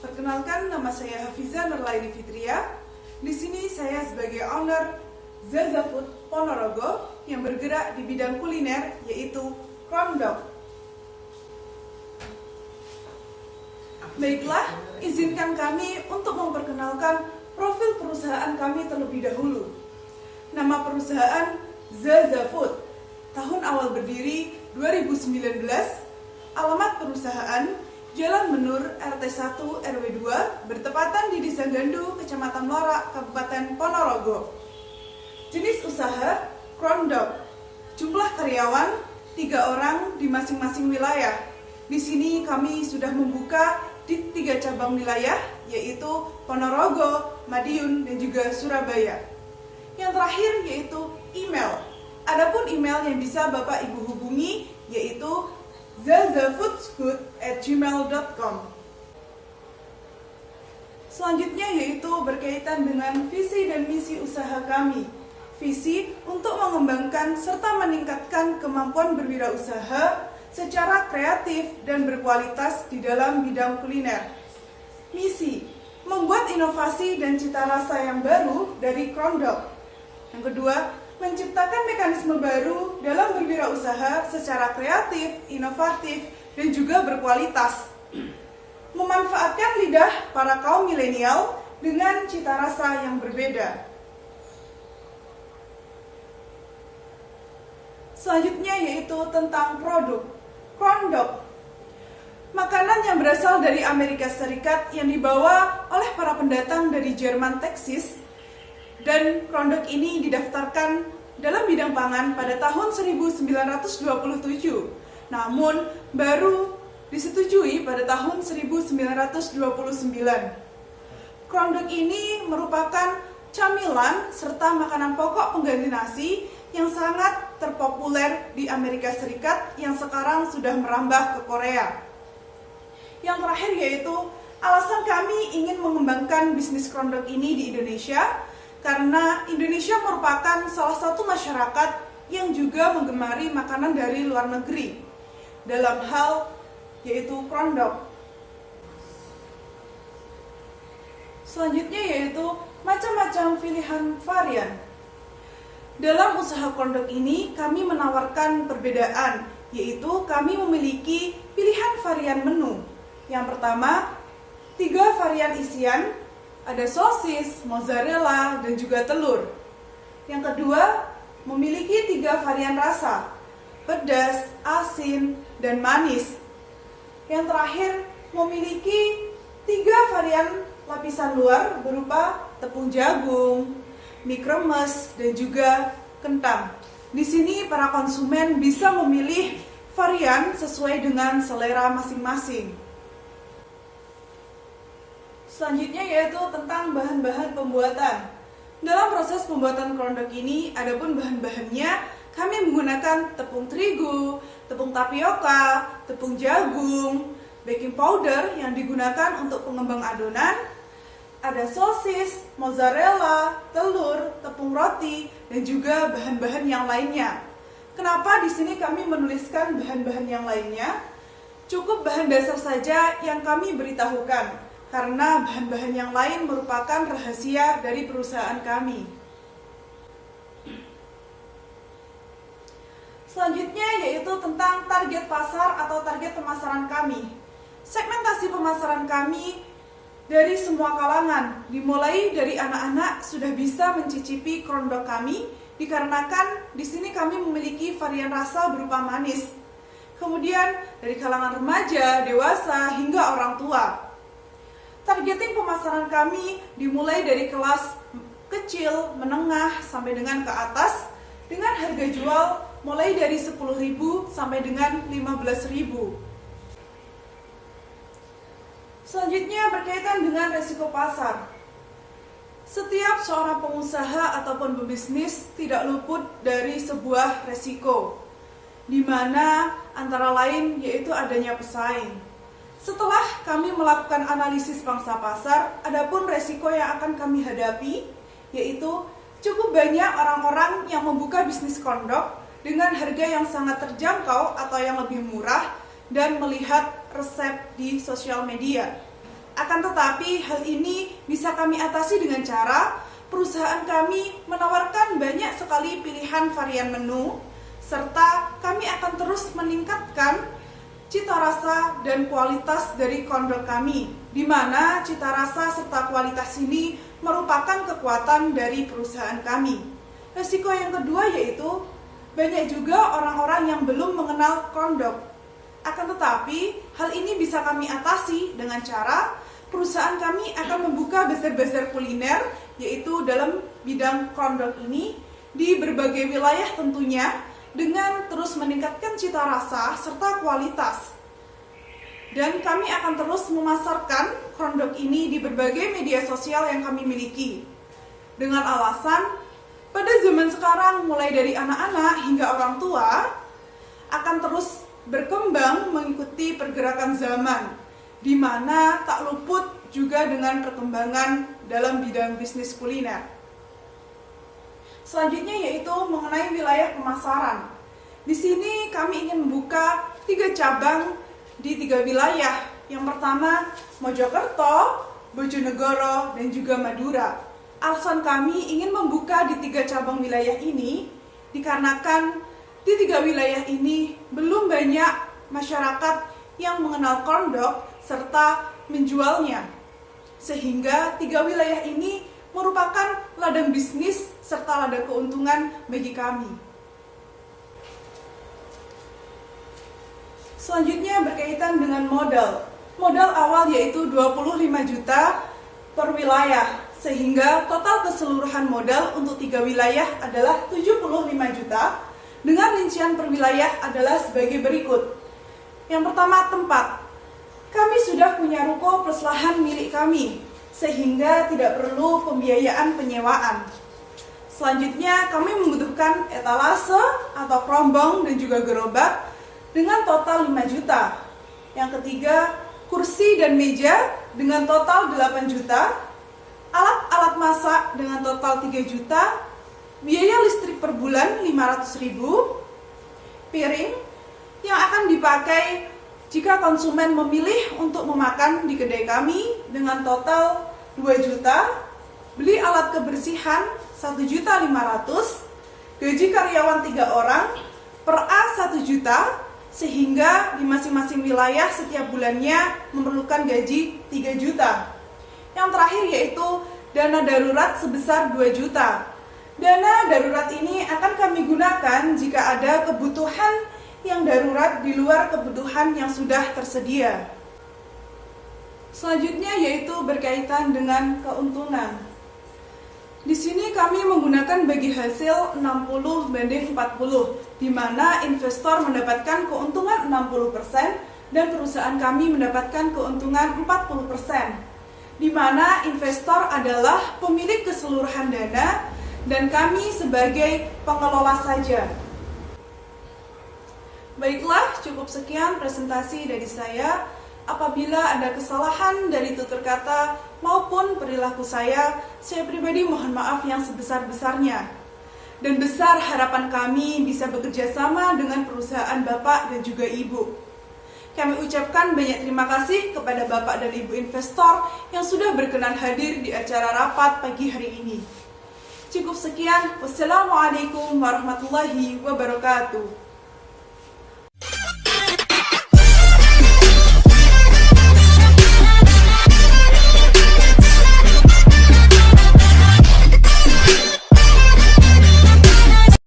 Perkenalkan, nama saya Hafiza Nurlaini Fitria. Di sini saya sebagai owner Zaza Food Ponorogo yang bergerak di bidang kuliner, yaitu Krondok. Baiklah, izinkan kami untuk memperkenalkan profil perusahaan kami terlebih dahulu. Nama perusahaan Zaza Food. Tahun awal berdiri 2019. Alamat perusahaan Jalan Menur RT 1 RW 2 bertepatan di Desa Gandu, Kecamatan Lorak, Kabupaten Ponorogo. Jenis usaha Krondok. Jumlah karyawan 3 orang di masing-masing wilayah. Di sini kami sudah membuka di 3 cabang wilayah, yaitu Ponorogo, Madiun, dan juga Surabaya. Yang terakhir yaitu email. Adapun email yang bisa Bapak Ibu hubungi yaitu zazafoodsgood@gmail.com. Selanjutnya yaitu berkaitan dengan visi dan misi usaha kami. Visi untuk mengembangkan serta meningkatkan kemampuan berwirausaha secara kreatif dan berkualitas di dalam bidang kuliner. Misi, membuat inovasi dan cita rasa yang baru dari Krondok. Yang kedua, menciptakan mekanisme baru dalam berwirausaha secara kreatif, inovatif, dan juga berkualitas. Memanfaatkan lidah para kaum milenial dengan cita rasa yang berbeda. Selanjutnya yaitu tentang produk Krondok. Makanan yang berasal dari Amerika Serikat yang dibawa oleh para pendatang dari Jerman Texas. Dan Krondok ini didaftarkan dalam bidang pangan pada tahun 1927, namun baru disetujui pada tahun 1929. Krondok ini merupakan camilan serta makanan pokok pengganti nasi yang sangat terpopuler di Amerika Serikat yang sekarang sudah merambah ke Korea. Yang terakhir yaitu alasan kami ingin mengembangkan bisnis Krondok ini di Indonesia, karena Indonesia merupakan salah satu masyarakat yang juga menggemari makanan dari luar negeri dalam hal yaitu Krondok. Selanjutnya yaitu macam-macam pilihan varian. Dalam usaha Krondok ini kami menawarkan perbedaan, yaitu kami memiliki pilihan varian menu. Yang pertama, 3 varian isian, ada sosis, mozzarella, dan juga telur. Yang kedua, memiliki 3 varian rasa, pedas, asin, dan manis. Yang terakhir, memiliki 3 varian lapisan luar berupa tepung jagung, mie kremes, dan juga kentang. Di sini para konsumen bisa memilih varian sesuai dengan selera masing-masing. Selanjutnya yaitu tentang bahan-bahan pembuatan. Dalam proses pembuatan Krondok ini, adapun bahan-bahannya kami menggunakan tepung terigu, tepung tapioka, tepung jagung, baking powder yang digunakan untuk pengembang adonan, ada sosis, mozzarella, telur, tepung roti, dan juga bahan-bahan yang lainnya. Kenapa di sini kami menuliskan bahan-bahan yang lainnya? Cukup bahan dasar saja yang kami beritahukan, karena bahan-bahan yang lain merupakan rahasia dari perusahaan kami. Selanjutnya yaitu tentang target pasar atau target pemasaran kami. Segmentasi pemasaran kami dari semua kalangan, dimulai dari anak-anak sudah bisa mencicipi Krondok kami, dikarenakan di sini kami memiliki varian rasa berupa manis. Kemudian dari kalangan remaja, dewasa, hingga orang tua. Targeting pemasaran kami dimulai dari kelas kecil, menengah, sampai dengan ke atas, dengan harga jual mulai dari 10.000 sampai dengan 15.000. Selanjutnya berkaitan dengan resiko pasar. Setiap seorang pengusaha ataupun pebisnis tidak luput dari sebuah resiko, di mana antara lain yaitu adanya pesaing. Setelah kami melakukan analisis pangsa pasar, adapun resiko yang akan kami hadapi, yaitu cukup banyak orang-orang yang membuka bisnis Krondok dengan harga yang sangat terjangkau atau yang lebih murah dan melihat resep di sosial media. Akan tetapi hal ini bisa kami atasi dengan cara perusahaan kami menawarkan banyak sekali pilihan varian menu, serta kami akan terus meningkatkan cita rasa dan kualitas dari kondok kami, di mana cita rasa serta kualitas ini merupakan kekuatan dari perusahaan kami. Resiko yang kedua yaitu banyak juga orang-orang yang belum mengenal kondok. Akan tetapi hal ini bisa kami atasi dengan cara perusahaan kami akan membuka bazar-bazar kuliner, yaitu dalam bidang kondok ini di berbagai wilayah tentunya, dengan terus meningkatkan cita rasa serta kualitas. Dan kami akan terus memasarkan kondok ini di berbagai media sosial yang kami miliki. Dengan alasan, pada zaman sekarang mulai dari anak-anak hingga orang tua akan terus berkembang mengikuti pergerakan zaman, di mana tak luput juga dengan perkembangan dalam bidang bisnis kuliner. Selanjutnya yaitu mengenai wilayah pemasaran. Di sini kami ingin membuka 3 cabang di 3 wilayah. Yang pertama Mojokerto, Bojonegoro, dan juga Madura. Alasan kami ingin membuka di 3 cabang wilayah ini dikarenakan di 3 wilayah ini belum banyak masyarakat yang mengenal kondok serta menjualnya. Sehingga 3 wilayah ini merupakan ladang bisnis serta ladang keuntungan bagi kami. Selanjutnya berkaitan dengan modal. Modal awal yaitu 25 juta per wilayah, sehingga total keseluruhan modal untuk 3 wilayah adalah 75 juta, dengan rincian per wilayah adalah sebagai berikut. Yang pertama, tempat. Kami sudah punya ruko plus lahan milik kami, sehingga tidak perlu pembiayaan penyewaan. Selanjutnya, kami membutuhkan etalase atau kerombong dan juga gerobak dengan total 5 juta. Yang ketiga, kursi dan meja dengan total 8 juta, alat-alat masak dengan total 3 juta, biaya listrik per bulan 500.000, piring yang akan dipakai jika konsumen memilih untuk memakan di kedai kami dengan total 2 juta, beli alat kebersihan 1.500.000, gaji karyawan 3 orang per A 1 juta, sehingga di masing-masing wilayah setiap bulannya memerlukan gaji 3 juta. Yang terakhir yaitu dana darurat sebesar 2 juta. Dana darurat ini akan kami gunakan jika ada kebutuhan yang darurat di luar kebutuhan yang sudah tersedia. Selanjutnya yaitu berkaitan dengan keuntungan. Di sini kami menggunakan bagi hasil 60/40, di mana investor mendapatkan keuntungan 60% dan perusahaan kami mendapatkan keuntungan 40%, di mana investor adalah pemilik keseluruhan dana dan kami sebagai pengelola saja. Baiklah, cukup sekian presentasi dari saya. Apabila ada kesalahan dari tutur kata maupun perilaku saya pribadi mohon maaf yang sebesar-besarnya. Dan besar harapan kami bisa bekerja sama dengan perusahaan Bapak dan juga Ibu. Kami ucapkan banyak terima kasih kepada Bapak dan Ibu investor yang sudah berkenan hadir di acara rapat pagi hari ini. Cukup sekian. Wassalamualaikum warahmatullahi wabarakatuh.